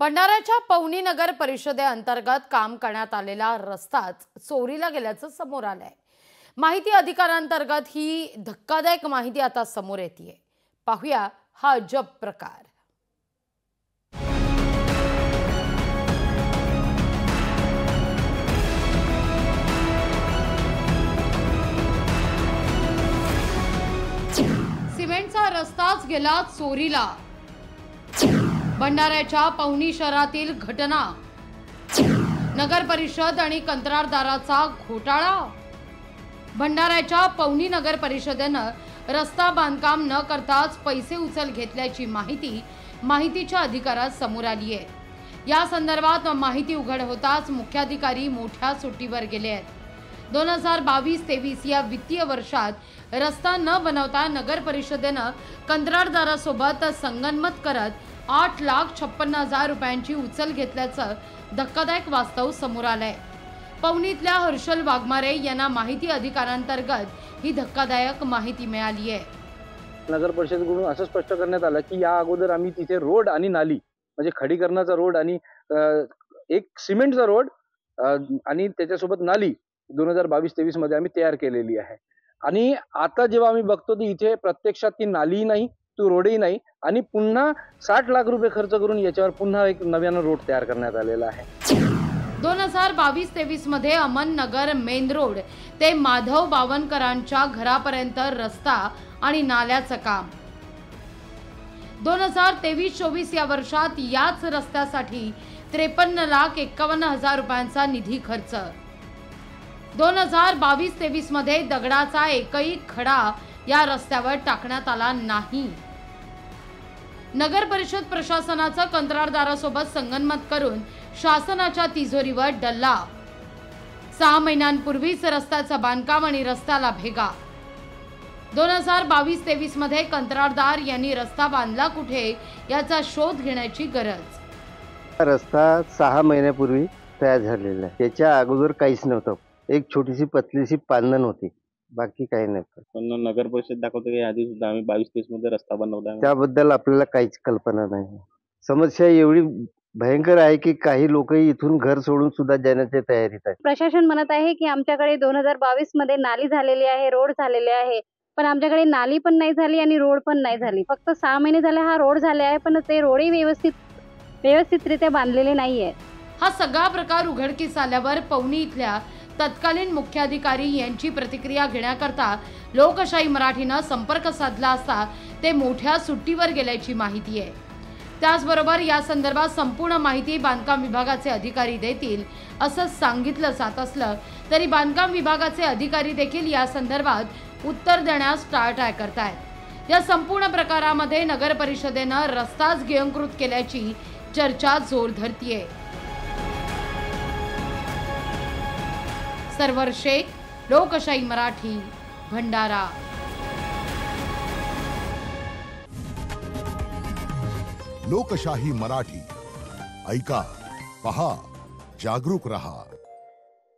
भंडाऱ्याच्या पवनी नगर परिषदेअंतर्गत काम करण्यात आलेला रस्ताच चोरीला गेल्याचं समोर आलंय। माहिती अधिकारांतर्गत ही धक्कादायक माहिती आता समोर येतेय। पाहूया हा अजब प्रकार। सिमेंटचा रस्ताच गेला चोरीला। भंडाऱ्याच्या पवनी शहरातील घटना। नगर परिषद आणि कंत्राटदाराचा घोटाळा। भंडाऱ्याच्या पवनी नगर परिषदेनं रस्ता बांधकाम न करताच पैसे उचल घेतल्याची माहितीच्या अधिकारात समोर आली आहे। या संदर्भात माहिती उघड होताच मुख्याधिकारी मोठ्या सुट्टीवर गेले आहेत। 2022-23 या वित्तीय वर्षात रस्ता न बनवता नगर परिषदेनं कंत्राटदारासोबत संगनमत करत 8,56,000 रुपयांची उचल घेतल्याचं धक्कादायक वास्तव समोर आलंय। पवनीतल्या हर्षल वाघमारे यांना माहिती अधिकारांतर्गत ही धक्कादायक माहिती मिळाली आहे। नगर परिषदेकडून असं स्पष्ट करण्यात आलं की या अगोदर आम्ही तिथे रोड आणि नाली म्हणजे खडीकरणाचा रोड आणि एक सिमेंटचा रोड आणि त्याच्यासोबत नाली 2022-23 मध्ये आम्ही तयार केलेली आहे। आणि आता जेव्हा आम्ही बघतो की इथे प्रत्यक्षात ती नालीही नाही, तो रोडही नाही आणि पुन्हा 60 लाख रुपये खर्च करून याच्यावर पुन्हा एक नव्यानं रोड तयार करण्यात आलेला आहे। 2022-23 मध्ये अमन नगर मेन रोड ते माधव बावनकरांच्या घरापर्यंत रस्ता आणि नाल्याचं काम। 2023-24 या वर्षात याच रस्त्यासाठी 53,51,000 रुपयांचा निधी खर्च। 2022-23 मध्ये दगडाचा एकही खडा या रस्त्यावर टाकण्यात आला नाही। नगर परिषद प्रशासनाचं कंत्राटदारासोबत संगनमत करून शासनाच्या तिजोरीवर डल्ला। 6 महिन्यांपूर्वीच रस्त्याचं बांधकाम आणि रस्त्याला भेगा। 2022-23 मध्ये कंत्राटदार यांनी रस्ता बांधला कुठे याचा शोध घेण्याची गरज। रस्ता 6 महिन्यापूर्वी तयार झालेला आहे। त्याच्या अगोदर काहीच नव्हतं। एक छोटीशी पतलीशी पांदण होती, बाकी काही नव्हतं। पण नगर परिषद दाखवते की आधी सुद्धा आम्ही 22-23 मध्ये रस्ता बनवला। त्याबद्दल आपल्याला काहीच कल्पना नाही। समस्या एवढी भयंकर आहे की काही लोक इथून घर सोडून सुद्धा जाण्याच्या तयारीत आहेत। प्रशासन म्हणत आहे की आमच्याकडे 2022 मध्ये नाली झालेली आहे, रोड झालेले आहे, पण आमच्याकडे नाली पण नाही झाली आणि रोड पण नाही झाली। फक्त 6 महिने झाले हा रोड झाले आहे, पण ते रोडही व्यवस्थितरित्या बांधलेले नाहीये। हा सगळा प्रकार उघडकीस आल्यावर पवनी इथल्या तत्कालीन मुख्याधिकारी यांची प्रतिक्रिया घेण्याकरता लोकशाही मराठीनं संपर्क साधला असता ते मोठ्या सुट्टीवर गेल्याची माहिती आहे। त्याचबरोबर या संदर्भात संपूर्ण माहिती बांधकाम विभागाचे अधिकारी देतील असं सांगितलं जात असलं तरी बांधकाम विभागाचे अधिकारी देखील या संदर्भात उत्तर देण्यास टाळाटाळ करतायत। या संपूर्ण प्रकारामध्ये नगर परिषदेनं रस्ताच गिळंकृत केल्याची चर्चा जोर धरतीये। सर्वर शेख, लोकशाही मराठी, भंडारा। लोकशाही मराठी ऐका, पहा, जागरूक रहा।